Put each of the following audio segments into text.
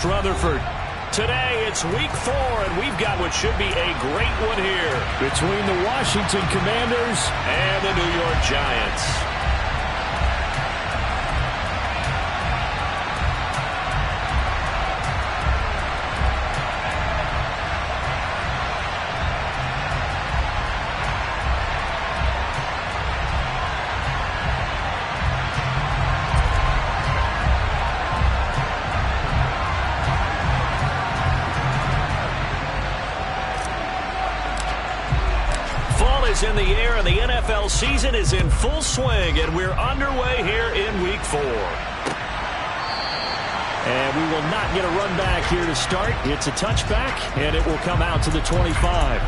Rutherford. Today, it's week 4, and we've got what should be a great one here between the Washington Commanders and the New York Giants. In the air, and the NFL season is in full swing, and we're underway here in week 4. And we will not get a run back here to start. It's a touchback, and it will come out to the 25.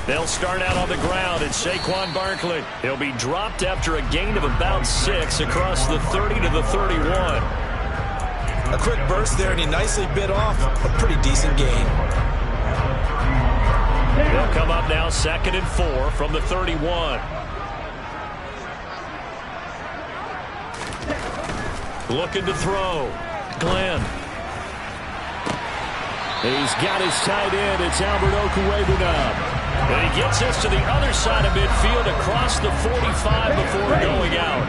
They'll start out on the ground, and Saquon Barkley. He'll be dropped after a gain of about 6 across the 30 to the 31. A quick burst there, and he nicely bit off a pretty decent gain. They'll come up now 2nd and 4 from the 31. Looking to throw. Glenn. He's got his tight end. It's Albert Okwuegbunam. And he gets this to the other side of midfield across the 45 before going out.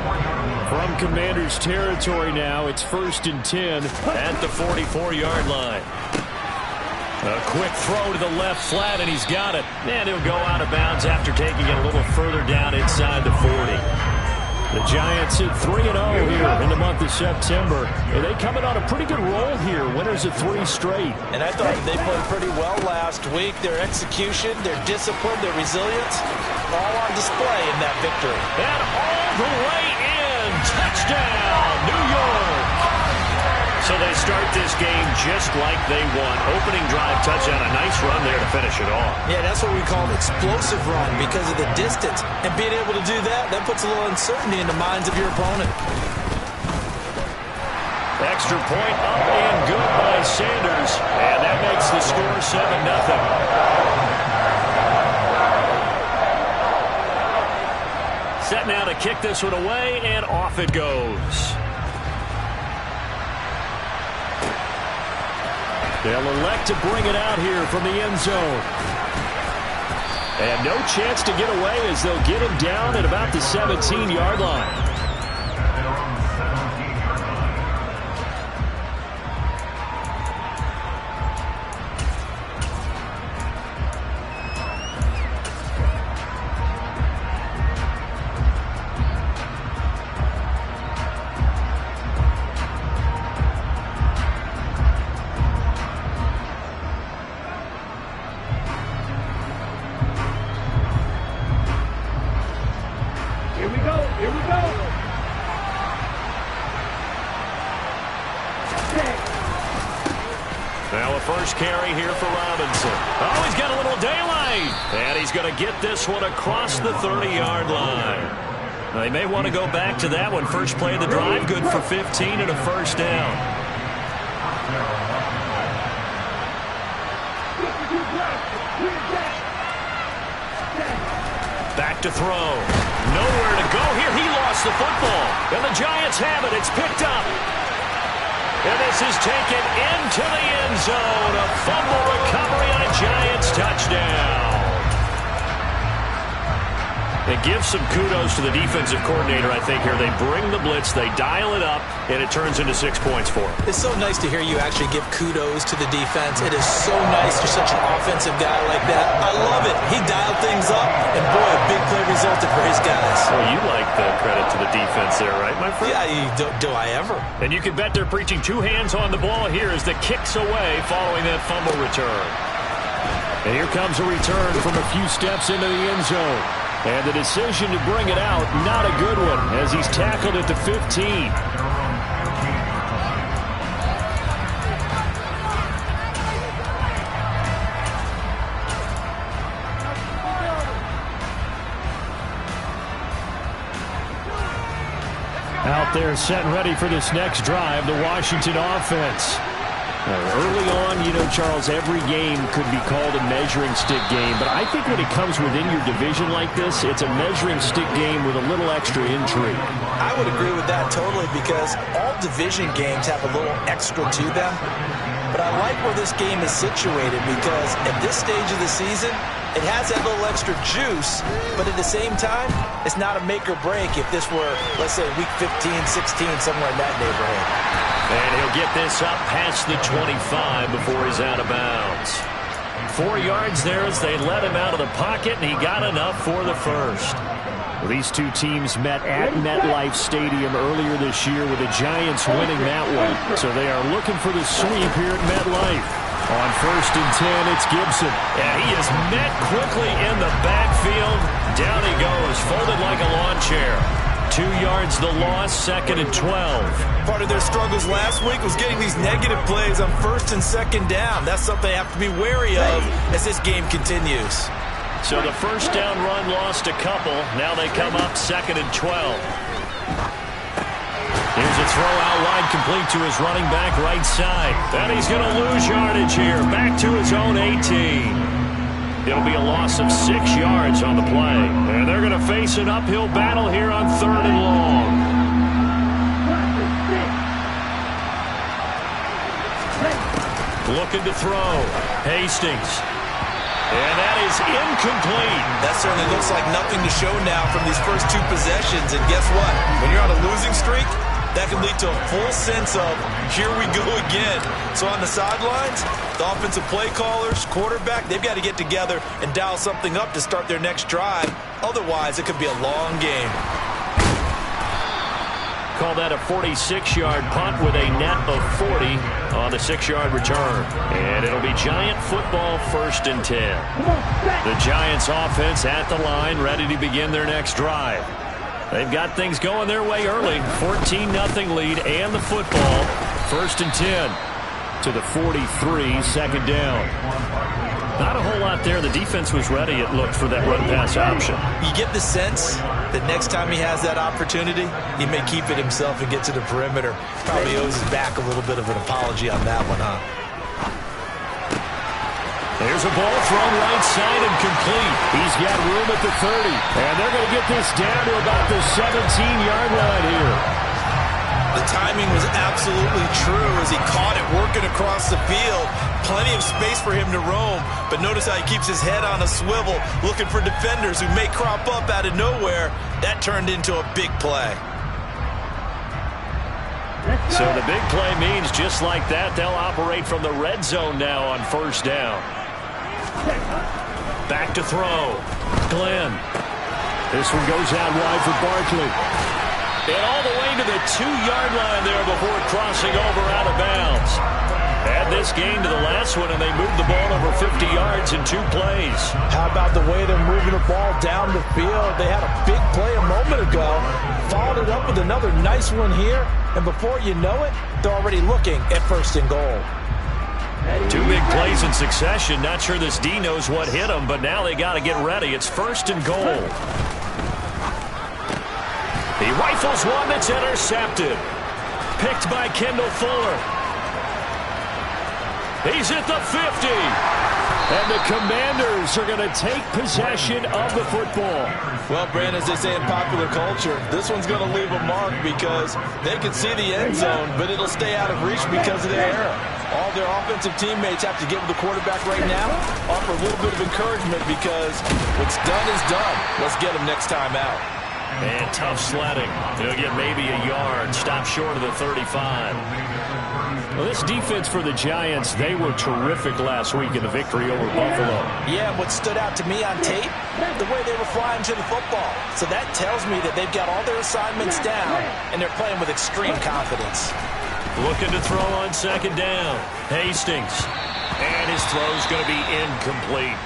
From Commanders territory now, it's 1st and 10 at the 44-yard line. A quick throw to the left flat, and he's got it. And he'll go out of bounds after taking it a little further down inside the 40. The Giants hit 3-0 here in the month of September. And they come in on a pretty good roll here. Winners of 3 straight. And I thought they played pretty well last week. Their execution, their discipline, their resilience, all on display in that victory. And all the way in. Touchdown, New York. So they start this game just like they won. Opening drive touchdown, a nice run there to finish it off. Yeah, that's what we call an explosive run because of the distance. And being able to do that, that puts a little uncertainty in the minds of your opponent. Extra point up and good by Sanders. And that makes the score 7-0. Set now to kick this one away, and off it goes. They'll elect to bring it out here from the end zone. And no chance to get away as they'll get him down at about the 17-yard line. Carry here for Robinson. Oh, he's got a little daylight. And he's going to get this one across the 30-yard line. Now, they may want to go back to that one. First play of the drive, good for 15 and a first down. Back to throw. Nowhere to go here. He lost the football. And the Giants have it. It's picked up. And this is taken into the end zone. A fumble recovery on a Giants touchdown. It gives some kudos to the defensive coordinator, I think, here. They bring the blitz, they dial it up, and it turns into 6 points for them. It's so nice to hear you actually give kudos to the defense. It is so nice you're such an offensive guy like that. I love it. He dialed things up, and boy, a big play resulted for his guys. Well, you like the credit to the defense there, right, my friend? Yeah, do I ever? And you can bet they're preaching 2 hands on the ball here as the kick's away following that fumble return. And here comes a return from a few steps into the end zone. And the decision to bring it out, not a good one, as he's tackled at the 15. Out They're set and ready for this next drive, the Washington offense. Early on, you know, Charles, every game could be called a measuring stick game, but I think when it comes within your division like this, it's a measuring stick game with a little extra intrigue. I would agree with that totally, because all division games have a little extra to them. But I like where this game is situated, because at this stage of the season, it has that little extra juice, but at the same time, it's not a make or break if this were, let's say, week 15, 16, somewhere in that neighborhood. And he'll get this up past the 25 before he's out of bounds. 4 yards there as they let him out of the pocket, and he got enough for the first. Well, these two teams met at MetLife Stadium earlier this year with the Giants winning that one. So they are looking for the sweep here at MetLife. On 1st and 10, it's Gibson. And he is met quickly in the backfield. Down he goes, folded like a lawn chair. 2 yards the loss, 2nd and 12. Part of their struggles last week was getting these negative plays on 1st and 2nd down. That's something they have to be wary of as this game continues. So the first down run lost a couple. Now they come up 2nd and 12. Here's a throw out wide, complete to his running back right side. And he's going to lose yardage here. Back to his own 18. It'll be a loss of 6 yards on the play. And they're going to face an uphill battle here on 3rd and long. Looking to throw. Hastings. And that is incomplete. That certainly looks like nothing to show now from these first 2 possessions. And guess what? When you're on a losing streak, that can lead to a full sense of, here we go again. So on the sidelines, the offensive play callers, quarterback, they've got to get together and dial something up to start their next drive. Otherwise, it could be a long game. Call that a 46-yard punt with a net of 40 on the 6-yard return. And it'll be Giant football, 1st and 10. The Giants offense at the line, ready to begin their next drive. They've got things going their way early. 14-0 lead and the football. 1st and 10 to the 43, 2nd down. Not a whole lot there. The defense was ready, it looked, for that run-pass option. You get the sense that next time he has that opportunity, he may keep it himself and get to the perimeter. Probably owes his back a little bit of an apology on that one, huh? There's a ball thrown right side and complete. He's got room at the 30. And they're going to get this down to about the 17-yard line here. The timing was absolutely true as he caught it working across the field. Plenty of space for him to roam. But notice how he keeps his head on a swivel, looking for defenders who may crop up out of nowhere. That turned into a big play. So the big play means just like that, they'll operate from the red zone now on 1st down. Back to throw. Glenn. This one goes out wide for Barkley. And all the way to the 2-yard line there before crossing over out of bounds. Add this game to the last one, and they moved the ball over 50 yards in 2 plays. How about the way they're moving the ball down the field? They had a big play a moment ago. Followed it up with another nice one here. And before you know it, they're already looking at 1st and goal. 2 big plays in succession. Not sure this D knows what hit him, but now they got to get ready. It's 1st and goal. He rifles one that's intercepted. Picked by Kendall Fuller. He's at the 50. And the Commanders are going to take possession of the football. Well, Brand, as they say in popular culture, this one's going to leave a mark because they can see the end zone, but it'll stay out of reach because of their error. All their offensive teammates have to get with the quarterback right now, offer a little bit of encouragement because what's done is done. Let's get them next time out. And tough sledding. He'll get maybe a yard. Stop short of the 35. Well, this defense for the Giants, they were terrific last week in the victory over Buffalo. Yeah, what stood out to me on tape, the way they were flying to the football. So that tells me that they've got all their assignments down, and they're playing with extreme confidence. Looking to throw on 2nd down. Hastings. And his throw's going to be incomplete.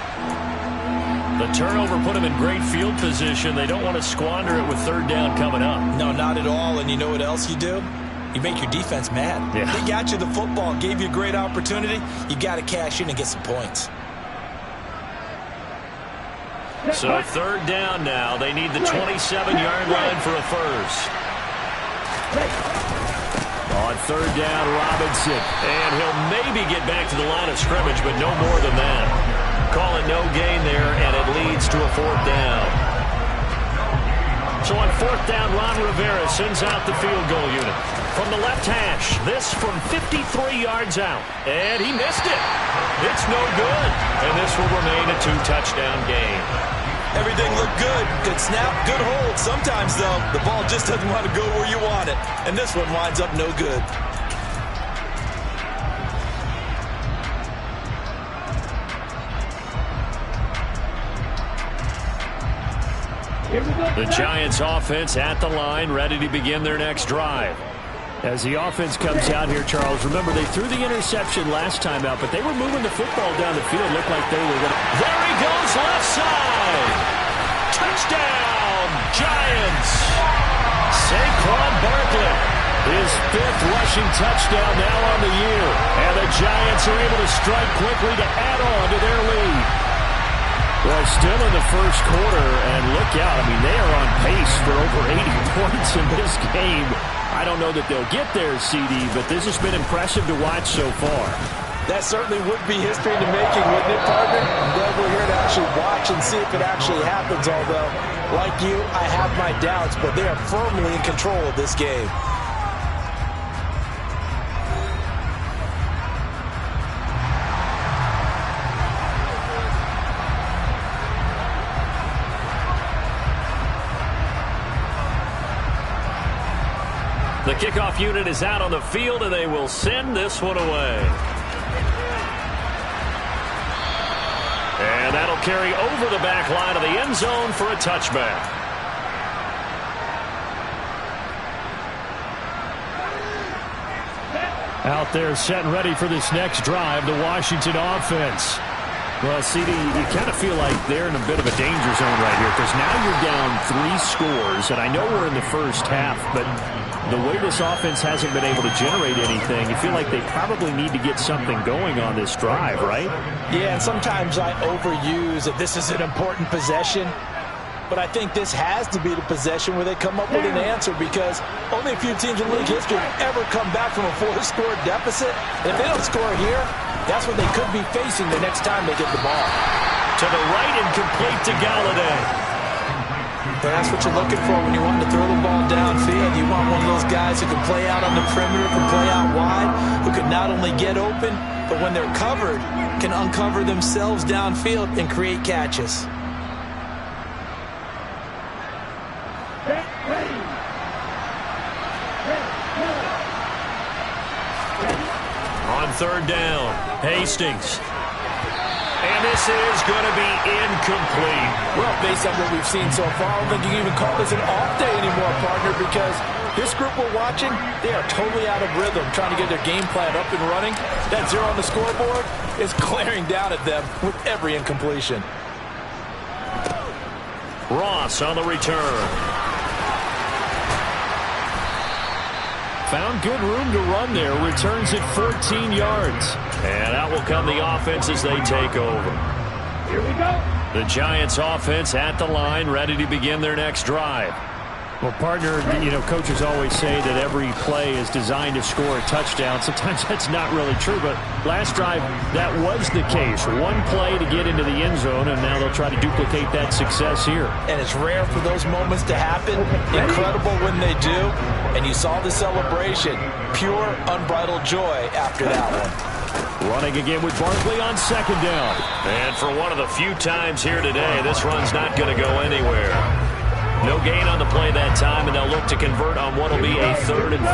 The turnover put him in great field position. They don't want to squander it with 3rd down coming up. No, not at all. And you know what else you do? You make your defense mad. Yeah. They got you the football, gave you a great opportunity. You got to cash in and get some points. So 3rd down now. They need the 27-yard line for a first. On third down, Robinson. And he'll maybe get back to the line of scrimmage, but no more than that. Call it no gain there, and it leads to a fourth down. So on fourth down, Ron Rivera sends out the field goal unit. From the left hash, this from 53 yards out. And he missed it. It's no good. And this will remain a 2-touchdown game. Everything looked good. Good snap, good hold. Sometimes, though, the ball just doesn't want to go where you want it. And this one winds up no good. The Giants offense at the line, ready to begin their next drive. As the offense comes out here, Charles, remember they threw the interception last time out, but they were moving the football down the field. Looked like they were going to... There he goes, left side! Touchdown, Giants! Saquon Barkley, his 5th rushing touchdown now on the year. And the Giants are able to strike quickly to add on to their lead. Well, still in the first quarter, and look out. I mean, they are on pace for over 80 points in this game. I don't know that they'll get there, CD, but this has been impressive to watch so far. That certainly would be history in the making, wouldn't it, partner? I'm glad we're here to actually watch and see if it actually happens, although, like you, I have my doubts, but they are firmly in control of this game. The kickoff unit is out on the field, and they will send this one away. And that'll carry over the back line of the end zone for a touchback. Out there set and ready for this next drive, the Washington offense. Well, CD, you kind of feel like they're in a bit of a danger zone right here because now you're down 3 scores, and I know we're in the first half, but the way this offense hasn't been able to generate anything, you feel like they probably need to get something going on this drive, right? Yeah, and sometimes I overuse that this is an important possession, but I think this has to be the possession where they come up with an answer because only a few teams in league history have ever come back from a 4-score deficit. And if they don't score here, that's what they could be facing the next time they get the ball. To the right and complete to Galladay. That's what you're looking for when you want to throw the ball downfield. You want one of those guys who can play out on the perimeter, can play out wide, who can not only get open, but when they're covered, can uncover themselves downfield and create catches. On third down, Hastings. And this is going to be incomplete. Well, based on what we've seen so far, I don't think you can even call this an off day anymore, partner, because this group we're watching, they are totally out of rhythm, trying to get their game plan up and running. That 0 on the scoreboard is glaring down at them with every incompletion. Ross on the return. Found good room to run there. Returns at 14 yards. And out will come the offense as they take over. Here we go. The Giants offense at the line, ready to begin their next drive. Well, partner, you know, coaches always say that every play is designed to score a touchdown. Sometimes that's not really true, but last drive, that was the case. One play to get into the end zone, and now they'll try to duplicate that success here. And it's rare for those moments to happen. Incredible when they do. And you saw the celebration. Pure, unbridled joy after that one. Running again with Barkley on second down. And for one of the few times here today, this run's not going to go anywhere. No gain on the play that time, and they'll look to convert on what will be a 3rd and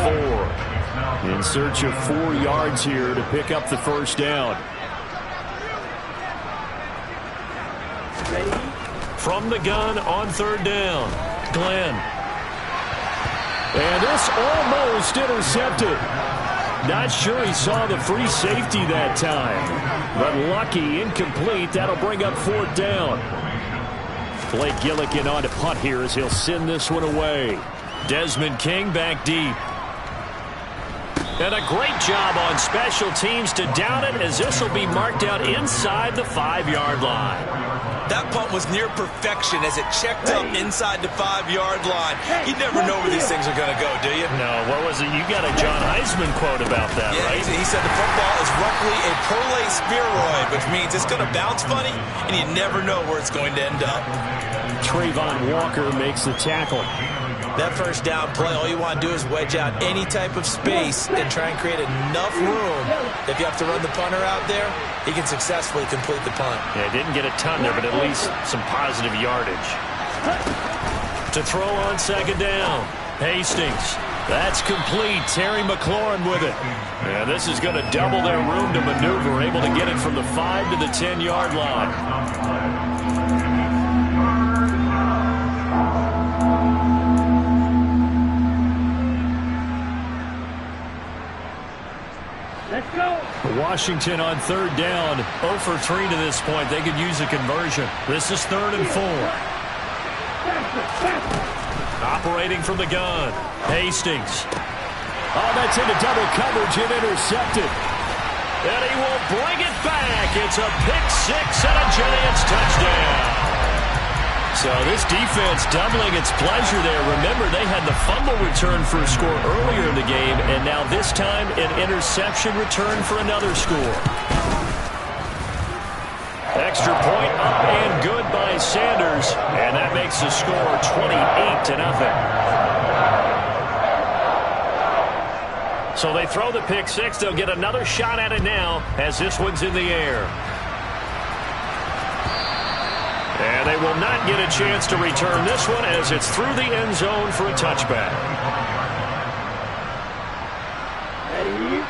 4. In search of 4 yards here to pick up the first down. From the gun on third down, Glenn. And this almost intercepted. Not sure he saw the free safety that time. But lucky, incomplete. That'll bring up 4th down. Blake Gillikin on to punt here as he'll send this one away. Desmond King back deep. And a great job on special teams to down it as this will be marked out inside the 5-yard line. That punt was near perfection as it checked up inside the 5-yard line. You never know where these things are going to go, do you? No, what was it? You got a John Heisman quote about that, yeah, right? He said the football is roughly a prolate spheroid, which means it's going to bounce funny, and you never know where it's going to end up. Trayvon Walker makes the tackle. That first down play, all you want to do is wedge out any type of space and try and create enough room. If you have to run the punter out there, he can successfully complete the punt. Yeah, didn't get a ton there, but at least some positive yardage. To throw on second down, Hastings. That's complete. Terry McLaurin with it. And this is going to double their room to maneuver, able to get it from the 5 to the 10-yard line. Let's go. Washington on third down, 0 for 3 to this point. They could use a conversion. This is 3rd and 4. Operating from the gun, Hastings. Oh, that's into double coverage and intercepted. And he will bring it back. It's a pick 6 and a Giants touchdown. So this defense doubling its pleasure there. Remember, they had the fumble return for a score earlier in the game, and now this time an interception return for another score. Extra point up and good by Sanders, and that makes the score 28-0. So they throw the pick 6. They'll get another shot at it now as this one's in the air. And they will not get a chance to return this one as it's through the end zone for a touchback.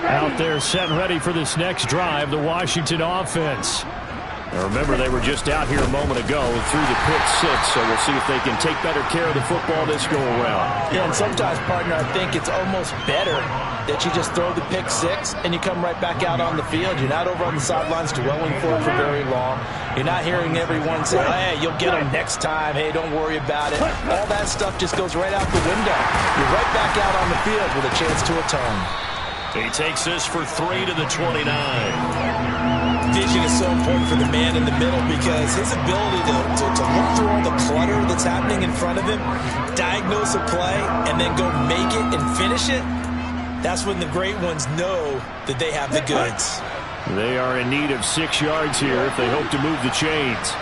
Out there set and ready for this next drive, the Washington offense. Now remember, they were just out here a moment ago through the pick 6, so we'll see if they can take better care of the football this go-around. Yeah, and sometimes, partner, I think it's almost better that you just throw the pick 6 and you come right back out on the field. You're not over on the sidelines dwelling for it for very long. You're not hearing everyone say, hey, you'll get them next time. Hey, don't worry about it. All that stuff just goes right out the window. You're right back out on the field with a chance to atone. He takes this for 3 to the 29. Vision is so important for the man in the middle because his ability to look through all the clutter that's happening in front of him, diagnose a play, and then go make it and finish it, that's when the great ones know that they have the goods. They are in need of 6 yards here if they hope to move the chains.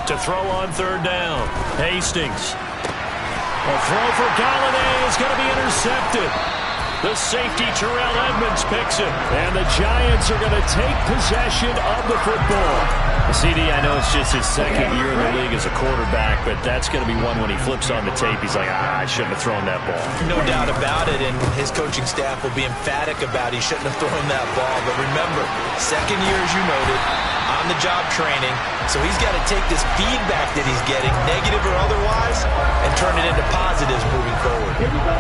To throw on third down, Hastings. A throw for Galladay is going to be intercepted. The safety, Terrell Edmonds, picks it. And the Giants are going to take possession of the football. CD, I know it's just his second year in the league as a quarterback, but that's going to be one when he flips on the tape. He's like, I shouldn't have thrown that ball. No doubt about it, and his coaching staff will be emphatic about he shouldn't have thrown that ball. But remember, second year, as you noted, on-the-job training, so he's got to take this feedback that he's getting, negative or otherwise, and turn it into positives moving forward. Here we go.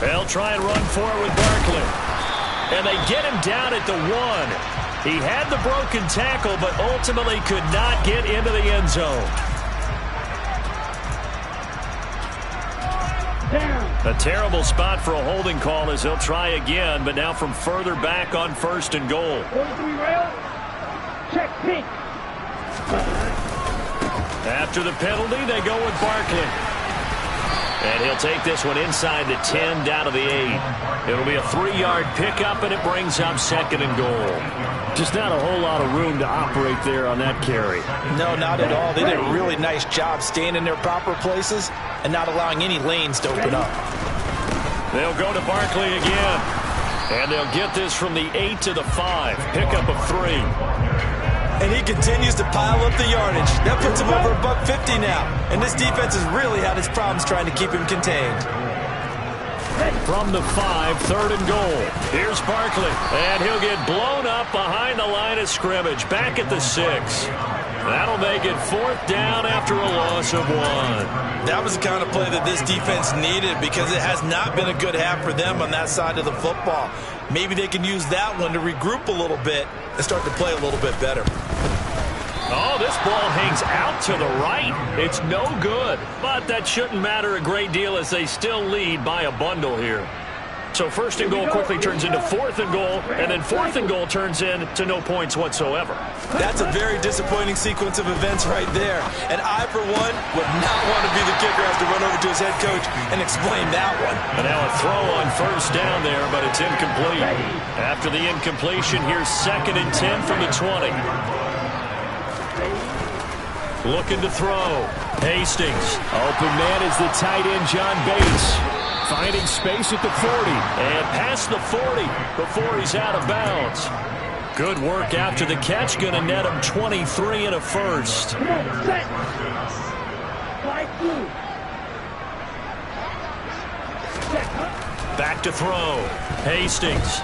They'll try and run forward with Barkley. And they get him down at the 1. He had the broken tackle, but ultimately could not get into the end zone. A terrible spot for a holding call as he'll try again, but now from further back on 1st and goal. Check pink. After the penalty, they go with Barkley. And he'll take this one inside the 10 down to the 8. It'll be a 3-yard pickup, and it brings up 2nd and goal. Just not a whole lot of room to operate there on that carry. No, not at all. They did a really nice job staying in their proper places and not allowing any lanes to open up. They'll go to Barkley again. And they'll get this from the 8 to the 5. Pickup of 3. And he continues to pile up the yardage. That puts him over $150 now. And this defense has really had its problems trying to keep him contained. From the 5, 3rd and goal. Here's Barkley. And he'll get blown up behind the line of scrimmage. Back at the 6. That'll make it 4th down after a loss of 1. That was the kind of play that this defense needed because it has not been a good half for them on that side of the football. Maybe they can use that one to regroup a little bit and start to play a little bit better. Oh, this ball hangs out to the right. It's no good, but that shouldn't matter a great deal as they still lead by a bundle here. So 1st and goal quickly turns into 4th and goal, and then 4th and goal turns into no points whatsoever. That's a very disappointing sequence of events right there. And I, for one, would not want to be the kicker who has to run over to his head coach and explain that one. And now a throw on 1st down there, but it's incomplete. After the incompletion, here's 2nd and 10 from the 20. Looking to throw. Hastings. Open man is the tight end, John Bates. Finding space at the 40. And past the 40 before he's out of bounds. Good work after the catch. Going to net him 23 and a first. Back to throw. Hastings.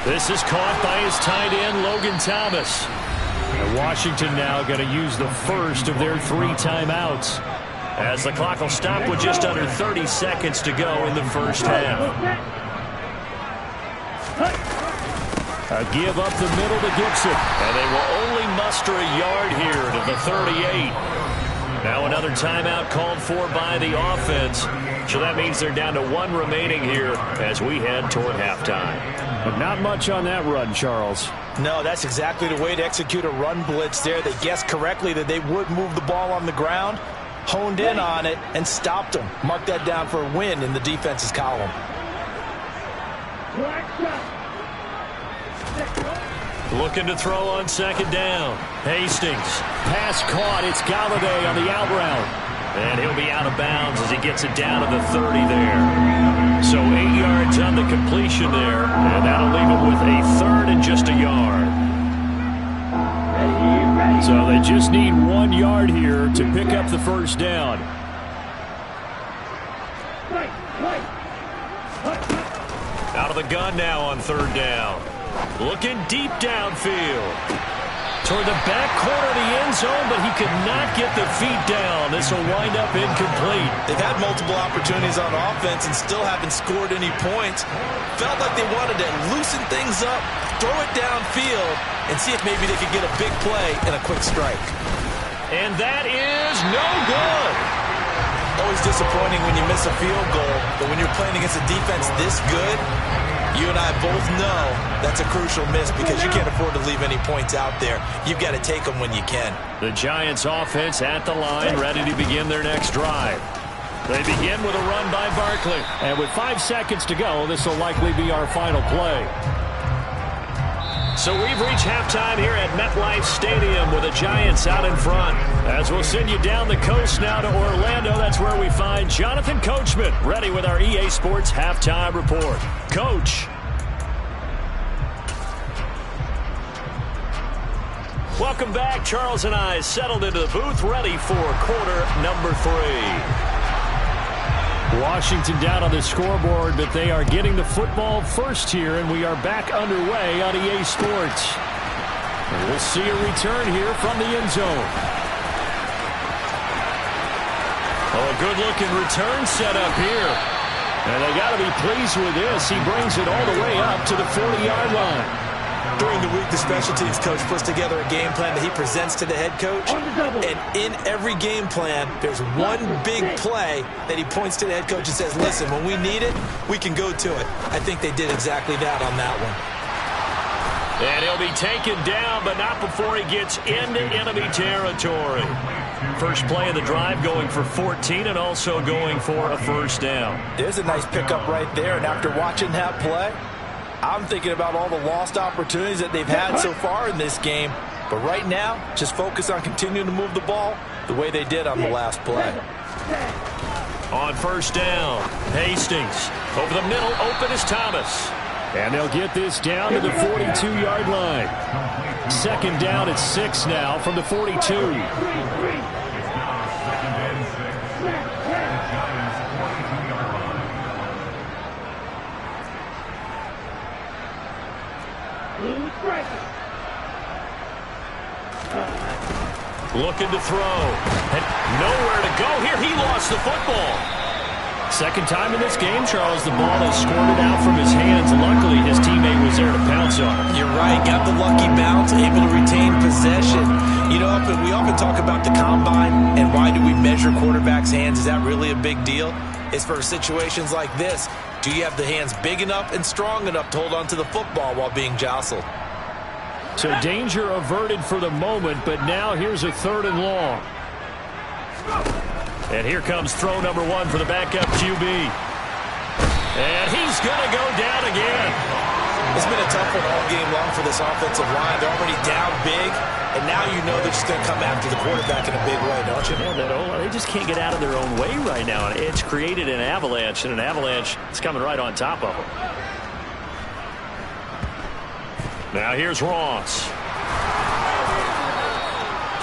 This is caught by his tight end, Logan Thomas. And Washington now going to use the first of their 3 timeouts, as the clock will stop with just under 30 seconds to go in the first half. A give up the middle to Gibson. And they will only muster a yard here to the 38. Now another timeout called for by the offense. So that means they're down to 1 remaining here as we head toward halftime. But not much on that run, Charles. No, that's exactly the way to execute a run blitz there. They guessed correctly that they would move the ball on the ground, honed in on it, and stopped them. Mark that down for a win in the defense's column. Looking to throw on 2nd down. Hastings. Pass caught. It's Galladay on the out route. And he'll be out of bounds as he gets it down to the 30 there. So 8 yards on the completion there. And that'll leave him with a 3rd and just a yard. So they just need 1 yard here to pick up the first down. Out of the gun now on 3rd down. Looking deep downfield. Toward the back corner of the end zone, but he could not get the feet down. This will wind up incomplete. They've had multiple opportunities on offense and still haven't scored any points. Felt like they wanted to loosen things up, throw it downfield, and see if maybe they could get a big play and a quick strike. And that is no good. Always disappointing when you miss a field goal, but when you're playing against a defense this good, you and I both know that's a crucial miss because you can't afford to leave any points out there. You've got to take them when you can. The Giants offense at the line, ready to begin their next drive. They begin with a run by Barkley. And with 5 seconds to go, this will likely be our final play. So we've reached halftime here at MetLife Stadium with the Giants out in front. As we'll send you down the coast now to Orlando, that's where we find Jonathan Coachman ready with our EA Sports Halftime Report. Coach. Welcome back. Charles and I settled into the booth ready for quarter number 3. Washington down on the scoreboard, but they are getting the football first here, and we are back underway on EA Sports. And we'll see a return here from the end zone. Oh, a good-looking return set up here. And they got to be pleased with this. He brings it all the way up to the 40-yard line. During the week, the special teams coach puts together a game plan that he presents to the head coach. And in every game plan, there's one big play that he points to the head coach and says, listen, when we need it, we can go to it. I think they did exactly that on that one. And he'll be taken down, but not before he gets into enemy territory. First play of the drive going for 14 and also going for a first down. There's a nice pickup right there. And after watching that play, I'm thinking about all the lost opportunities that they've had so far in this game. But right now, just focus on continuing to move the ball the way they did on the last play. On first down, Hastings. Over the middle, open is Thomas. And they'll get this down to the 42-yard line. Second down at 6 now from the 42. Looking to throw. And nowhere to go here. He lost the football. Second time in this game, Charles, the ball has squirted out from his hands. Luckily, his teammate was there to pounce on him. You're right. Got the lucky bounce, able to retain possession. You know, we often talk about the combine and why do we measure quarterbacks' hands. Is that really a big deal? It's for situations like this. Do you have the hands big enough and strong enough to hold on to the football while being jostled? So danger averted for the moment, but now here's a 3rd and long. And here comes throw number 1 for the backup QB. And he's going to go down again. It's been a tough one all game long for this offensive line. They're already down big, and now you know they're just going to come after the quarterback in a big way, don't you? Yeah, they just can't get out of their own way right now. And it's created an avalanche, and an avalanche is coming right on top of them. Now here's Ross.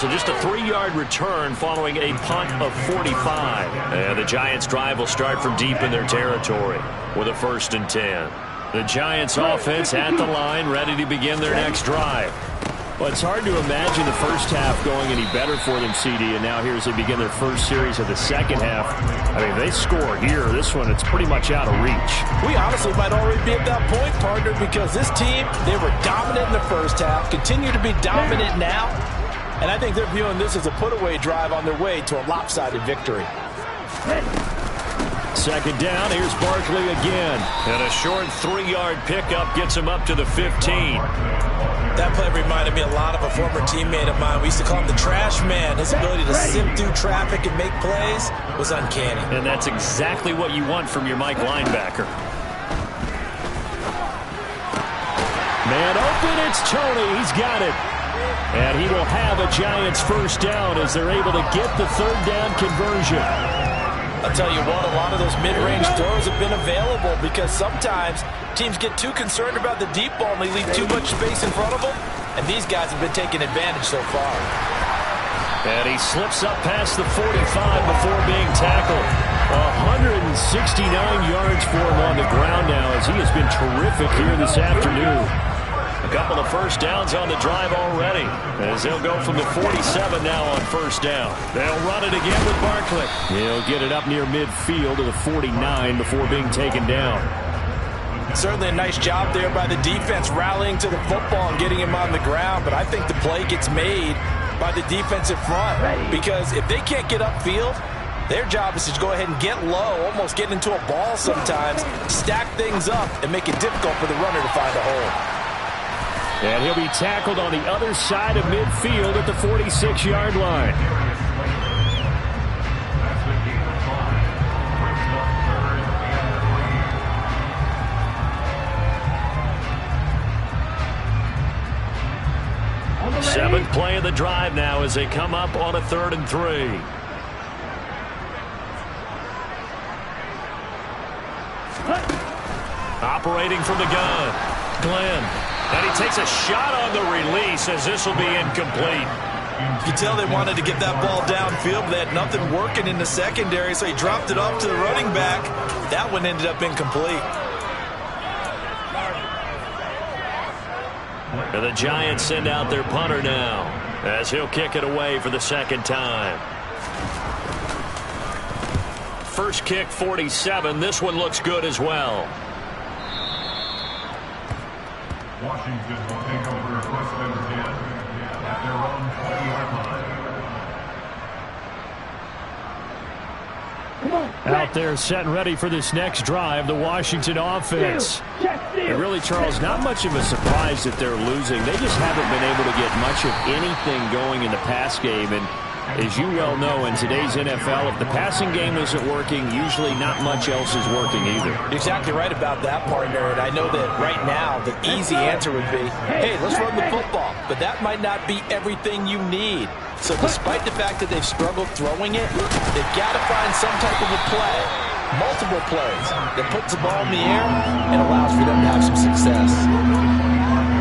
So just a 3-yard return following a punt of 45. And the Giants' drive will start from deep in their territory with a 1st and 10. The Giants' offense at the line, ready to begin their next drive. Well, it's hard to imagine the first half going any better for them, CD, and now here as they begin their first series of the second half. I mean, if they score here, this one, it's pretty much out of reach. We honestly might already be at that point, partner, because this team, they were dominant in the first half, continue to be dominant now, and I think they're viewing this as a put-away drive on their way to a lopsided victory. Second down, here's Barkley again. And a short 3-yard pickup gets him up to the 15. That play reminded me a lot of a former teammate of mine. We used to call him the trash man. His ability to sift through traffic and make plays was uncanny. And that's exactly what you want from your Mike linebacker. Man open, it's Tony. He's got it. And he will have a Giants first down as they're able to get the 3rd down conversion. I'll tell you what, a lot of those mid-range throws have been available because sometimes teams get too concerned about the deep ball and they leave too much space in front of them, and these guys have been taking advantage so far. And he slips up past the 45 before being tackled. 169 yards for him on the ground now as he has been terrific here this afternoon. A couple of first downs on the drive already as they'll go from the 47 now on first down. They'll run it again with Barkley. He'll get it up near midfield to the 49 before being taken down. Certainly a nice job there by the defense rallying to the football and getting him on the ground, but I think the play gets made by the defensive front because if they can't get upfield, their job is to go ahead and get low, almost get into a ball sometimes, stack things up, and make it difficult for the runner to find a hole. And he'll be tackled on the other side of midfield at the 46-yard line. Seventh play of the drive now as they come up on a 3rd and 3. Operating from the gun, Glenn. And he takes a shot on the release as this will be incomplete. You can tell they wanted to get that ball downfield, but they had nothing working in the secondary, so he dropped it off to the running back. That one ended up incomplete. And the Giants send out their punter now as he'll kick it away for the 2nd time. First kick, 47. This one looks good as well. Washington will take over 1st and 10 at their own 20-yard line. Out there set and ready for this next drive, the Washington offense. And really, Charles, not much of a surprise that they're losing. They just haven't been able to get much of anything going in the pass game. And as you well know, in today's NFL, if the passing game isn't working, usually not much else is working either. You're exactly right about that, partner. And I know that right now the easy answer would be, hey, let's run the football. But that might not be everything you need. So despite the fact that they've struggled throwing it, they've got to find some type of a play, multiple plays, that puts the ball in the air and allows for them to have some success.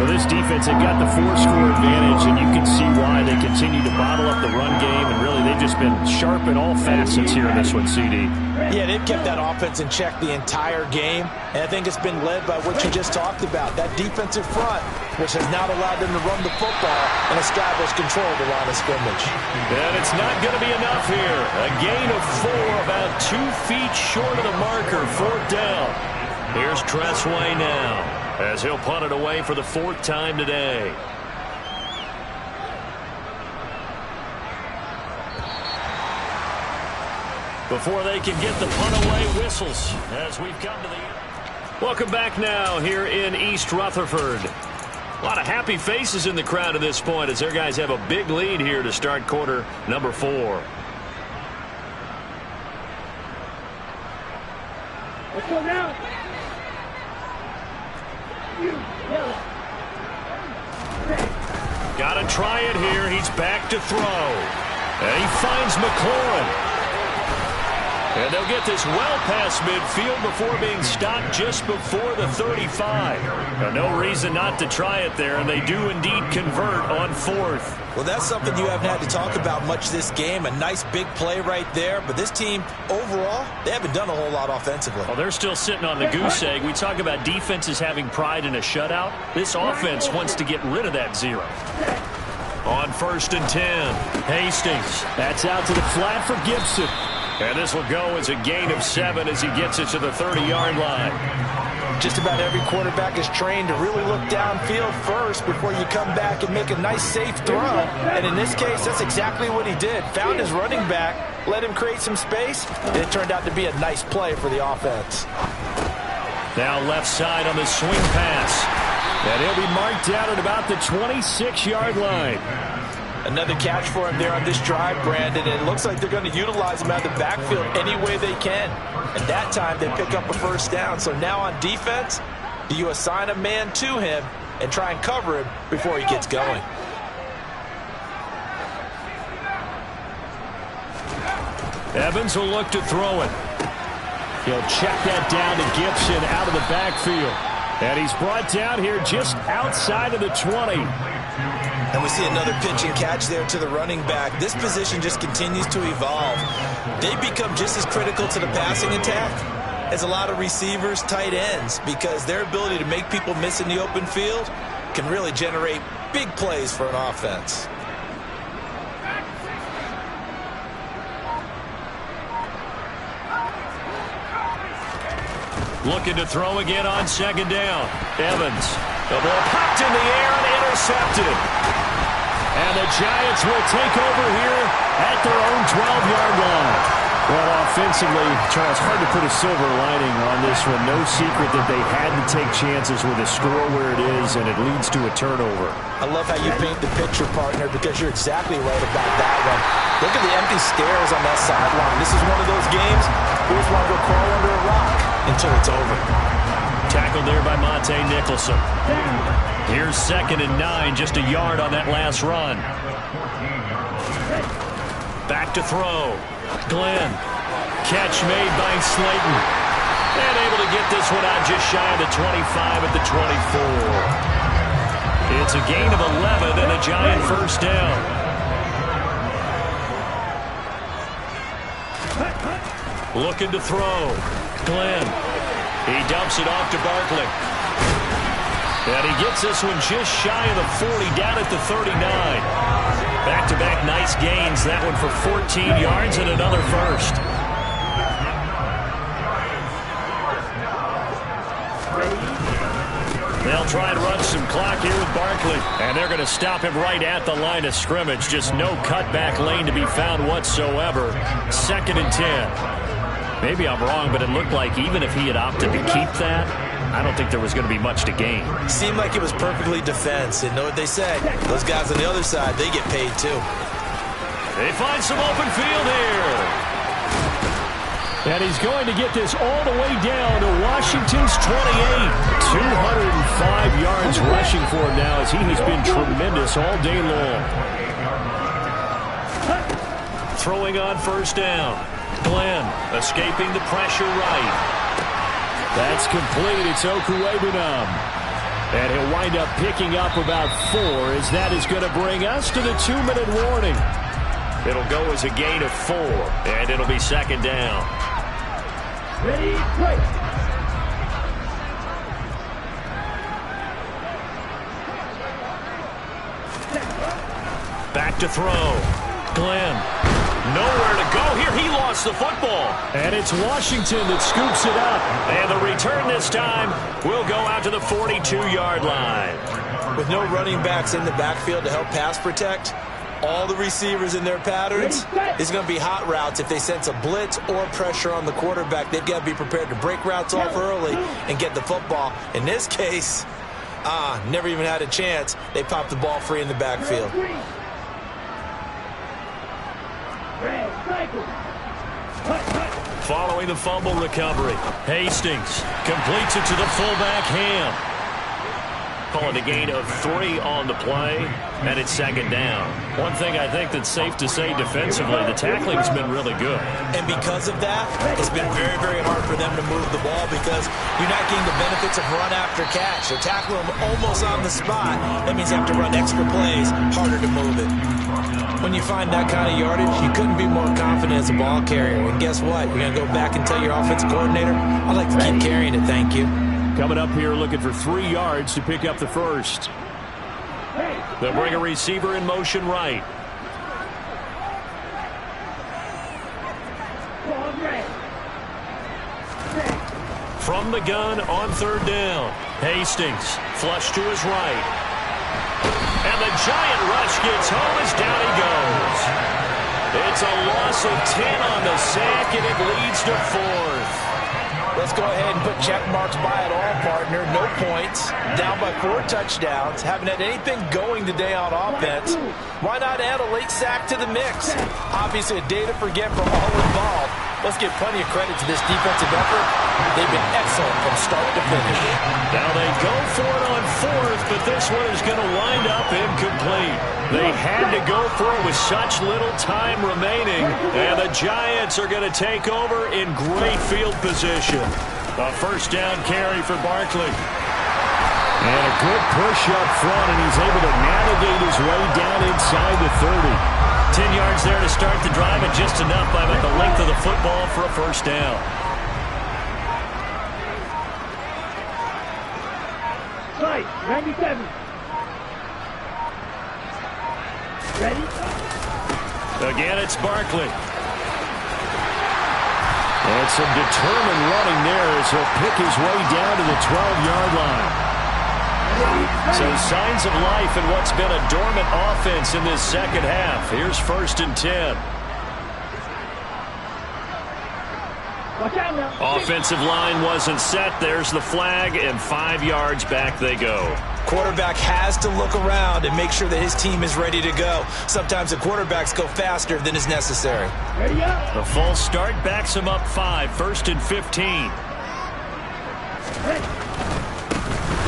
Well, this defense, they've got the 4-score advantage, and you can see why they continue to bottle up the run game, and really they've just been sharp in all facets here in this one, CD. Yeah, they've kept that offense in check the entire game, and I think it's been led by what you just talked about, that defensive front, which has now allowed them to run the football and establish control of the line of scrimmage. And it's not going to be enough here. A gain of 4, about 2 feet short of the marker, 4th down. Here's Tressway now, as he'll punt it away for the 4th time today. Before they can get the punt away, whistles as we've come to the end. Welcome back now here in East Rutherford. A lot of happy faces in the crowd at this point as their guys have a big lead here to start quarter number 4. Let's go now. Got to try it here. He's back to throw. And he finds McLaurin. And they'll get this well past midfield before being stopped just before the 35. Now, no reason not to try it there, and they do indeed convert on 4th. Well, that's something you haven't had to talk about much this game. A nice big play right there. But this team, overall, they haven't done a whole lot offensively. Well, they're still sitting on the goose egg. We talk about defenses having pride in a shutout. This offense wants to get rid of that 0. On 1st and 10, Hastings. That's out to the flat for Gibson. And this will go as a gain of 7 as he gets it to the 30-yard line. Just about every quarterback is trained to really look downfield first before you come back and make a nice, safe throw. And in this case, that's exactly what he did. Found his running back, let him create some space, and it turned out to be a nice play for the offense. Now left side on the swing pass. And he'll be marked down at about the 26-yard line. Another catch for him there on this drive, Brandon. And it looks like they're going to utilize him out of the backfield any way they can. And that time they pick up a 1st down. So now on defense, do you assign a man to him and try and cover him before he gets going? Evans will look to throw it. He'll check that down to Gibson out of the backfield. And he's brought down here just outside of the 20. And we see another pitch and catch there to the running back. This position just continues to evolve. They become just as critical to the passing attack as a lot of receivers, tight ends, because their ability to make people miss in the open field can really generate big plays for an offense. Looking to throw again on 2nd down. Evans. The ball popped in the air and intercepted. And the Giants will take over here at their own 12-yard line. Well, offensively, Charles, hard to put a silver lining on this one. No secret that they had to take chances with a score where it is, and it leads to a turnover. I love how you paint the picture, partner, because you're exactly right about that one. Look at the empty stairs on that sideline. This is one of those games where you want to go crawl under a rock until it's over. Tackled there by Monte Nicholson. Here's 2nd and 9, just a yard on that last run. Back to throw. Glenn. Catch made by Slayton. And able to get this one out just shy of the 25 at the 24. It's a gain of 11 and a Giant 1st down. Looking to throw. Glenn. He dumps it off to Barkley. And he gets this one just shy of the 40, down at the 39. Back-to-back nice gains. That one for 14 yards and another 1st. They'll try and run some clock here with Barkley. And they're going to stop him right at the line of scrimmage. Just no cutback lane to be found whatsoever. 2nd and 10. Maybe I'm wrong, but it looked like even if he had opted to keep that, I don't think there was going to be much to gain. Seemed like it was perfectly defense. And know what they say? Those guys on the other side, they get paid too. They find some open field here. And he's going to get this all the way down to Washington's 28. 205 yards rushing for him now as he has been tremendous all day long. Throwing on 1st down. Glenn escaping the pressure right. That's complete. It's Okuwebunam. And he'll wind up picking up about 4, as that is going to bring us to the 2-minute warning. It'll go as a gain of 4, and it'll be second down. Ready, play. Back to throw. Glenn. Nowhere to go here. He lost the football. And it's Washington that scoops it up. And the return this time will go out to the 42-yard line. With no running backs in the backfield to help pass protect, all the receivers in their patterns, it's going to be hot routes. If they sense a blitz or pressure on the quarterback, they've got to be prepared to break routes off early and get the football. In this case, never even had a chance. They popped the ball free in the backfield. Following the fumble recovery, Hastings completes it to the fullback, Ham. Calling a gain of 3 on the play, and it's second down. One thing I think that's safe to say defensively, the tackling's been really good. And because of that, it's been very, very hard for them to move the ball because you're not getting the benefits of run after catch. They're tackling them almost on the spot. That means you have to run extra plays, harder to move it. When you find that kind of yardage, you couldn't be more confident as a ball carrier. And guess what? You're going to go back and tell your offensive coordinator, I'd like to keep carrying it, thank you. Coming up here looking for 3 yards to pick up the first. They'll bring a receiver in motion right. From the gun on third down. Hastings flush to his right. And the giant rush gets home as down he goes. It's a loss of 10 on the sack, and it leads to 4th. Let's go ahead and put check marks by it all, partner. No points. Down by 4 touchdowns. Haven't had anything going today on offense. Why not add a late sack to the mix? Obviously a day to forget for all involved. Let's give plenty of credit to this defensive effort. They've been excellent from start to finish. Now they go for it on 4th, but this one is going to wind up incomplete. They had to go for it with such little time remaining, and the Giants are going to take over in great field position. A first down carry for Barkley. And a good push up front, and he's able to navigate his way down inside the 30. 10 yards there to start the drive, and just enough by about the length of the football for a first down. Right, 97. Ready? Again, it's Barkley. And some determined running there as he'll pick his way down to the 12-yard line. So signs of life in what's been a dormant offense in this second half. Here's 1st and 10. Offensive line wasn't set. There's the flag, and 5 yards back they go. Quarterback has to look around and make sure that his team is ready to go. Sometimes the quarterbacks go faster than is necessary. Ready up. The false start backs him up 5. 1st and 15.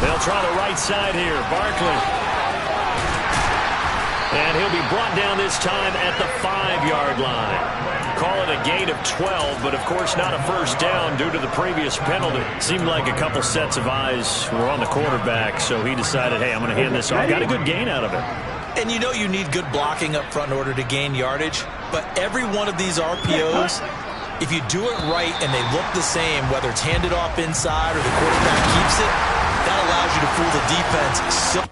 They'll try the right side here. Barkley. And he'll be brought down this time at the 5-yard line. Call it a gain of 12, but of course not a first down due to the previous penalty. Seemed like a couple sets of eyes were on the quarterback, so he decided, hey, I'm going to hand this off. Got a good gain out of it. And you know you need good blocking up front in order to gain yardage, but every one of these RPOs, if you do it right and they look the same, whether it's handed off inside or the quarterback keeps it, that allows you to fool the defense.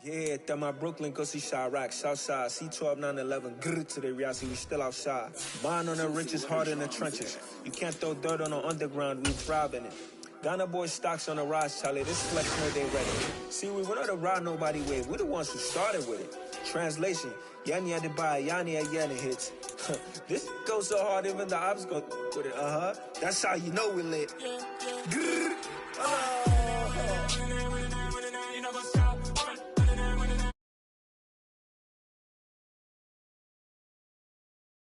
Yeah, that my Brooklyn, go see Chirac, Southside, C12, 911, grrr to the Riazzi, we still outside. Buying on the riches, hard in the trenches. You can't throw dirt on the underground, we thrive in it. Ghana boys stocks on the rise, Charlie, this flex no day ready. See, we went on the ride nobody with, we're the ones who started with it. Translation, Yanni had to buy, Yanni had Yanni hits. This goes so hard, even the ops go with it, That's how you know we lit. Grrr.